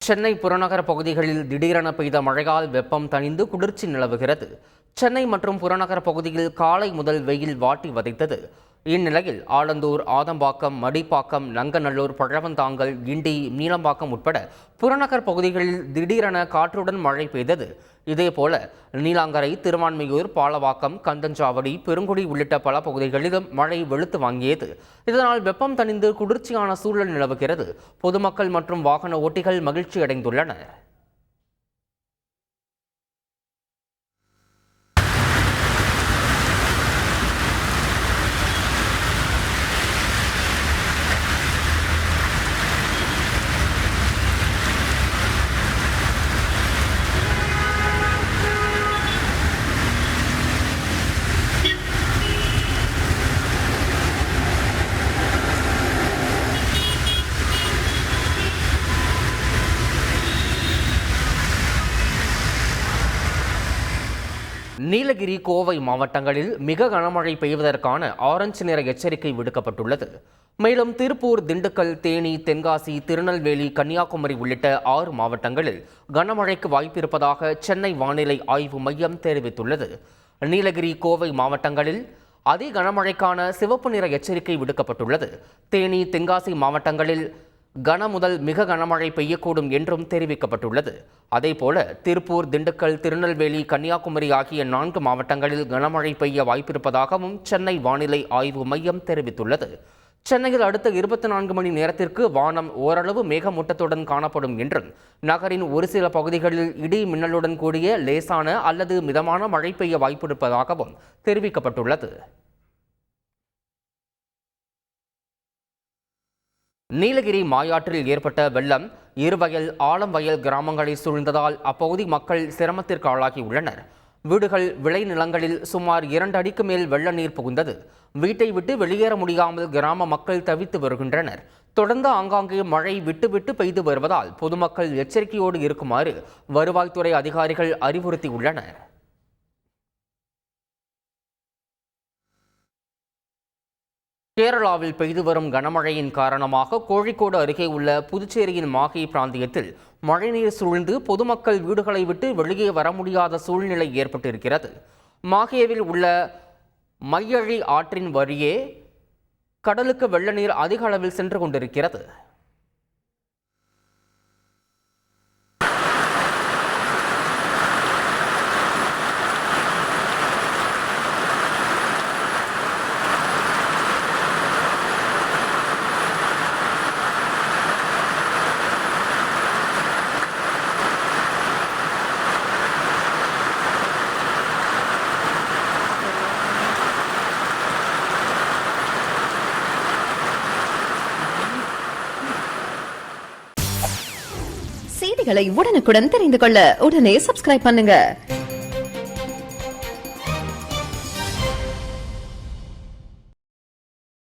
சென்னை புறநகர பகுதிகளில் திடீரென பெய்த மழையால் வெப்பம் தணிந்து குளிர்ச்சி நிலவுகிறது. சென்னை மற்றும் புறநகர பகுதியில் காலை முதல் வெயில் வாட்டி வதைத்தது. இந்நிலையில் ஆலந்தூர், ஆதம்பாக்கம், மடிப்பாக்கம், நங்கநல்லூர், பழவந்தாங்கல், கிண்டி, நீலம்பாக்கம் உட்பட புறநகர் பகுதிகளில் திடீரென காற்றுடன் மழை பெய்தது. இதேபோல நீலாங்கரை, திருவான்மியூர், பாலவாக்கம், கந்தஞ்சாவடி, பெருங்குடி உள்ளிட்ட பல பகுதிகளிலும் மழை வெளுத்து வாங்கியது. இதனால் வெப்பம் தணிந்து குளிர்ச்சியான சூழல் நிலவுகிறது. பொதுமக்கள் மற்றும் வாகன ஓட்டிகள் மகிழ்ச்சி அடைந்துள்ளனர். நீலகிரி, கோவை மாவட்டங்களில் மிக கனமழை பெய்வதற்கான ஆரஞ்சு நிற எச்சரிக்கை விடுக்கப்பட்டுள்ளது. மேலும் திருப்பூர், திண்டுக்கல், தேனி, தென்காசி, திருநெல்வேலி, கன்னியாகுமரி உள்ளிட்ட 6 மாவட்டங்களில் கனமழைக்கு வாய்ப்பிருப்பதாக சென்னை வானிலை ஆய்வு மையம் தெரிவித்துள்ளது. நீலகிரி, கோவை மாவட்டங்களில் அதி கனமழைக்கான சிவப்பு நிற எச்சரிக்கை விடுக்கப்பட்டுள்ளது. தேனி, தென்காசி மாவட்டங்களில் கன முதல் மிக கனமழை பெய்யக்கூடும் என்றும் தெரிவிக்கப்பட்டுள்ளது. அதேபோல திருப்பூர், திண்டுக்கல், திருநெல்வேலி, கன்னியாகுமரி ஆகிய 4 மாவட்டங்களில் கனமழை பெய்ய வாய்ப்பிருப்பதாகவும் சென்னை வானிலை ஆய்வு மையம் தெரிவித்துள்ளது. சென்னையில் அடுத்த 24 மணி நேரத்திற்கு வானம் ஓரளவு மேகமூட்டத்துடன் காணப்படும் என்றும் நகரின் ஒரு சில பகுதிகளில் இடி மின்னலுடன் கூடிய லேசான அல்லது மிதமான மழை பெய்ய வாய்ப்பிருப்பதாகவும் தெரிவிக்கப்பட்டுள்ளது. நீலகிரி மாயாற்றில் ஏற்பட்ட வெள்ளம் இருவயல், ஆலம்வயல் கிராமங்களை சூழ்ந்ததால் அப்பகுதி மக்கள் சிரமத்திற்கு ஆளாகியுள்ளனர். வீடுகள், விளைநிலங்களில் சுமார் 2 அடிக்கு மேல் வெள்ள நீர் புகுந்தது. வீட்டை விட்டு வெளியேற முடியாமல் கிராம மக்கள் தவித்து வருகின்றனர். தொடர்ந்து ஆங்காங்கே மழை விட்டு விட்டு பெய்து வருவதால் பொதுமக்கள் எச்சரிக்கையோடு இருக்குமாறு வருவாய்த்துறை அதிகாரிகள் அறிவுறுத்தியுள்ளனர். கேரளாவில் பெய்து வரும் கனமழையின் காரணமாக கோழிக்கோடு அருகே உள்ள புதுச்சேரியின் மாஹே பிராந்தியத்தில் மழைநீர் சூழ்ந்து பொதுமக்கள் வீடுகளை விட்டு வெளியே வர முடியாத சூழ்நிலை ஏற்பட்டிருக்கிறது. மாஹேவில் உள்ள மையழி ஆற்றின் வழியே கடலுக்கு வெள்ள நீர் அதிக அளவில் சென்று கொண்டிருக்கிறது. செய்திகளை உடனுக்குடன் தெரிந்து கொள்ள உடனே சப்ஸ்கிரைப் பண்ணுங்க.